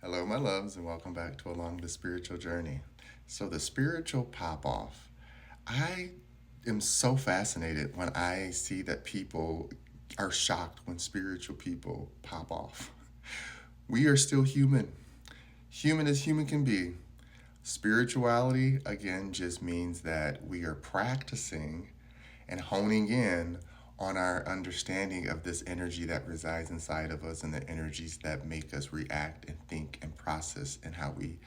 Hello, my loves, and welcome back to Along the Spiritual Journey. So, the spiritual pop off. I am so fascinated when I see that people are shocked when spiritual people pop off. We are still human, human as human can be. Spirituality, again, just means that we are practicing and honing in on our understanding of this energy that resides inside of us and the energies that make us react and think and process and how we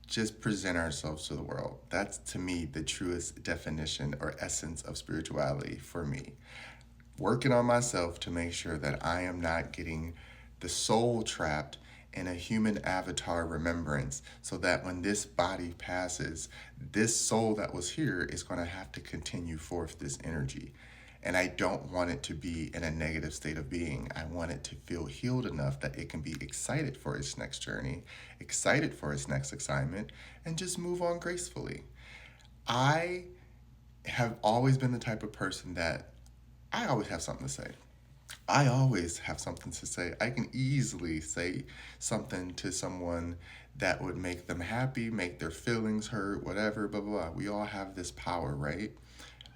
just present ourselves to the world. That's to me the truest definition or essence of spirituality for me. Working on myself to make sure that I am not getting the soul trapped in a human avatar remembrance so that when this body passes, this soul that was here is going to have to continue forth this energy. And I don't want it to be in a negative state of being. I want it to feel healed enough that it can be excited for its next journey, excited for its next assignment, and just move on gracefully. I have always been the type of person that I always have something to say. I always have something to say. I can easily say something to someone that would make them happy, make their feelings hurt, whatever, blah, blah, blah. We all have this power, right?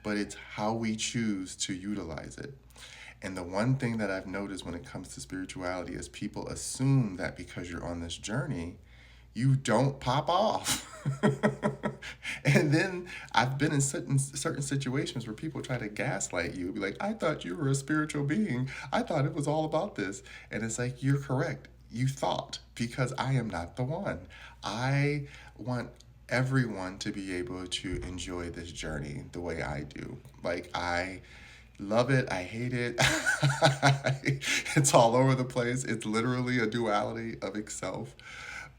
But it's how we choose to utilize it. And the one thing that I've noticed when it comes to spirituality is people assume that because you're on this journey, you don't pop off. And then I've been in certain situations where people try to gaslight you, be like, I thought you were a spiritual being. I thought it was all about this. And it's like, you're correct. You thought, because I am not the one. I want everyone to be able to enjoy this journey the way I do. Like, I love it, I hate it. It's all over the place. It's literally a duality of itself.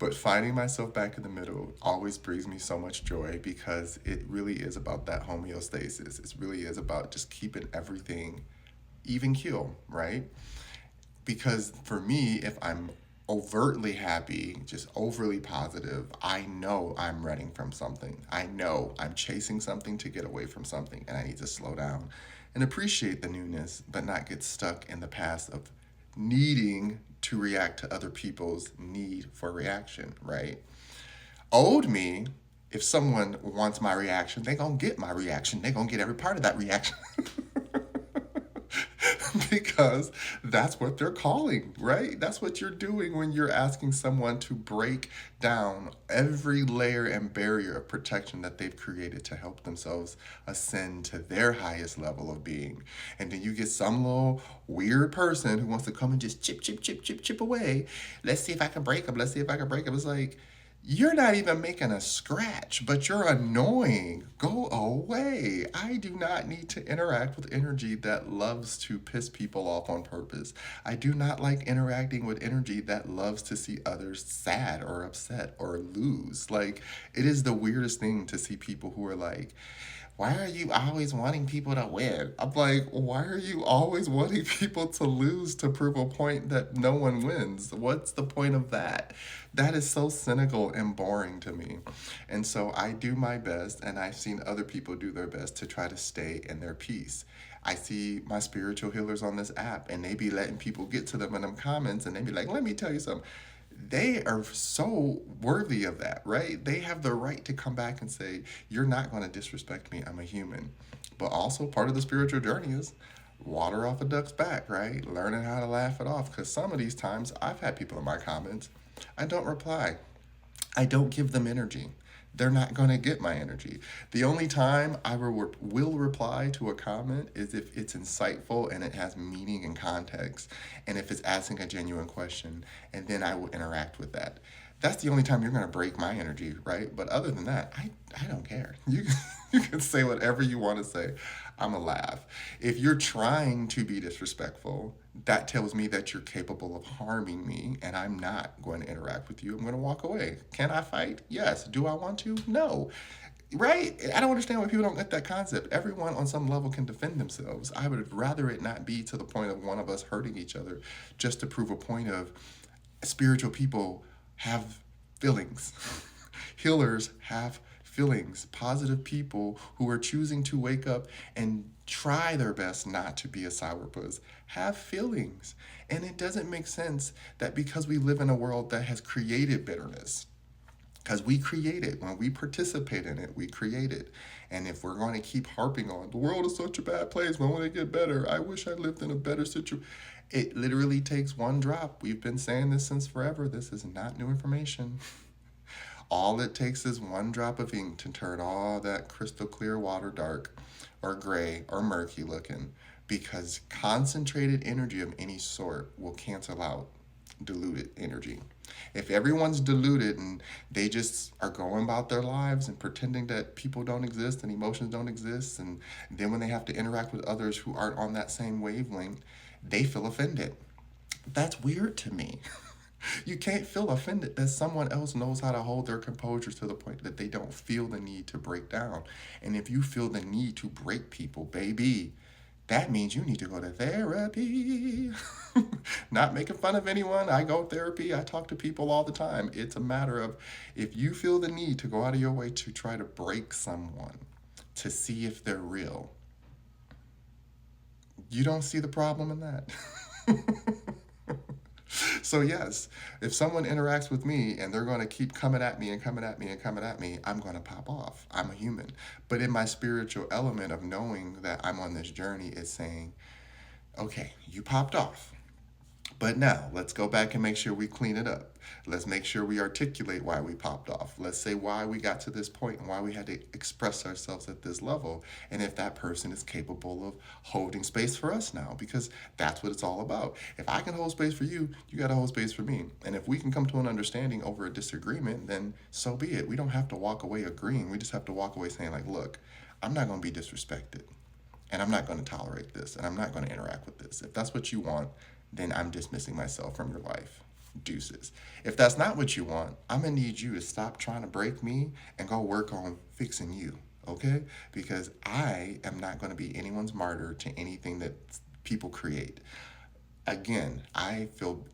But finding myself back in the middle always brings me so much joy because it really is about that homeostasis. It really is about just keeping everything even keel, right? Because for me, if I'm overtly happy, just overly positive, I know I'm running from something. I know I'm chasing something to get away from something, and I need to slow down and appreciate the newness, but not get stuck in the past of needing to react to other people's need for reaction, right? Old me, if someone wants my reaction, they gonna get my reaction. They gonna get every part of that reaction. Because that's what they're calling, right? That's what you're doing when you're asking someone to break down every layer and barrier of protection that they've created to help themselves ascend to their highest level of being. And then you get some little weird person who wants to come and just chip, chip, chip, chip, chip away. Let's see if I can break them. Let's see if I can break them. It's like, you're not even making a scratch, but you're annoying. Go away. I do not need to interact with energy that loves to piss people off on purpose. I do not like interacting with energy that loves to see others sad or upset or lose. Like, it is the weirdest thing to see people who are like, why are you always wanting people to win? I'm like, why are you always wanting people to lose to prove a point that no one wins? What's the point of that? That is so cynical and boring to me. And so I do my best, and I've seen other people do their best to try to stay in their peace. I see my spiritual healers on this app, and they be letting people get to them in them comments, and they be like, let me tell you something. They are so worthy of that, right? They have the right to come back and say, you're not going to disrespect me. I'm a human. But also, part of the spiritual journey is water off a duck's back, right? Learning how to laugh it off. Because some of these times, I've had people in my comments, I don't reply. I don't give them energy. They're not going to get my energy. The only time I will reply to a comment is if it's insightful and it has meaning and context, and if it's asking a genuine question, and then I will interact with that. That's the only time you're going to break my energy, right? But other than that, I don't care. You can say whatever you want to say. I'm a laugh. If you're trying to be disrespectful, that tells me that you're capable of harming me, and I'm not going to interact with you. I'm going to walk away. Can I fight? Yes. Do I want to? No. Right? I don't understand why people don't get that concept. Everyone on some level can defend themselves. I would rather it not be to the point of one of us hurting each other just to prove a point of spiritual people have feelings. Healers have feelings. Positive people who are choosing to wake up and try their best not to be a sourpuss. Have feelings. And it doesn't make sense that because we live in a world that has created bitterness, because we create it. When we participate in it, we create it. And if we're going to keep harping on the world is such a bad place, when will it get better? I wish I lived in a better situation. It literally takes one drop. We've been saying this since forever. This is not new information. All it takes is one drop of ink to turn all that crystal clear water dark or gray or murky looking, because concentrated energy of any sort will cancel out diluted energy. If everyone's diluted and they just are going about their lives and pretending that people don't exist and emotions don't exist, and then when they have to interact with others who aren't on that same wavelength, they feel offended. That's weird to me. You can't feel offended that someone else knows how to hold their composure to the point that they don't feel the need to break down. And if you feel the need to break people, baby, that means you need to go to therapy. Not making fun of anyone. I go to therapy. I talk to people all the time. It's a matter of, if you feel the need to go out of your way to try to break someone to see if they're real, you don't see the problem in that. So yes, if someone interacts with me and they're going to keep coming at me and coming at me and coming at me, I'm going to pop off. I'm a human. But in my spiritual element of knowing that I'm on this journey, is saying, okay, you popped off. But now let's go back and make sure we clean it up. Let's make sure we articulate why we popped off. Let's say why we got to this point and why we had to express ourselves at this level. And if that person is capable of holding space for us now, because that's what it's all about. If I can hold space for you, you got to hold space for me. And if we can come to an understanding over a disagreement, then so be it. We don't have to walk away agreeing. We just have to walk away saying, like, look, I'm not going to be disrespected. And I'm not going to tolerate this. And I'm not going to interact with this. If that's what you want, then I'm dismissing myself from your life. Deuces. If that's not what you want, I'm going to need you to stop trying to break me and go work on fixing you. Okay? Because I am not going to be anyone's martyr to anything that people create. Again, I feel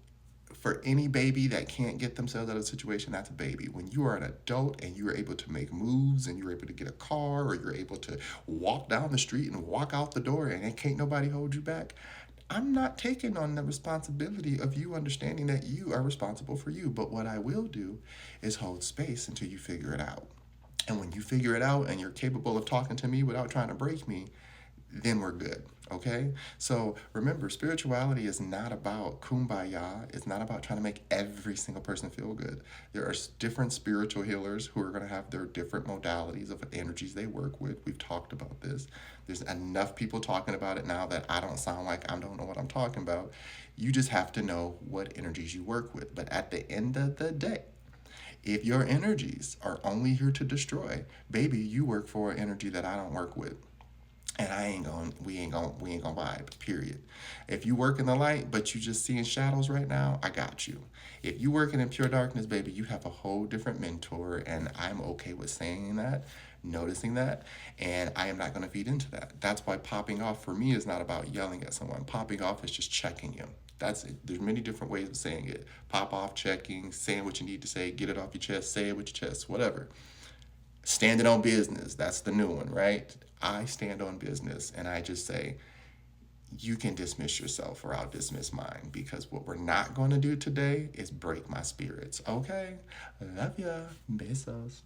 for any baby that can't get themselves out of a situation, that's a baby. When you are an adult and you're able to make moves and you're able to get a car, or you're able to walk down the street and walk out the door and can't nobody hold you back, I'm not taking on the responsibility of you understanding that you are responsible for you. But what I will do is hold space until you figure it out. And when you figure it out and you're capable of talking to me without trying to break me, then we're good. Okay? So remember, spirituality is not about kumbaya. It's not about trying to make every single person feel good. There are different spiritual healers who are going to have their different modalities of energies they work with. We've talked about this. There's enough people talking about it now that I don't sound like I don't know what I'm talking about. You just have to know what energies you work with. But at the end of the day, if your energies are only here to destroy, baby, you work for an energy that I don't work with. And we ain't gonna vibe, period. If you work in the light, but you just seeing shadows right now, I got you. If you working in pure darkness, baby, you have a whole different mentor, and I'm okay with saying that, noticing that, and I am not gonna feed into that. That's why popping off for me is not about yelling at someone. Popping off is just checking you. That's it. There's many different ways of saying it. Pop off, checking, saying what you need to say, get it off your chest, say it with your chest, whatever. Standing on business, that's the new one, right? I stand on business and I just say, you can dismiss yourself or I'll dismiss mine, because what we're not going to do today is break my spirits. Okay? Love ya. Besos.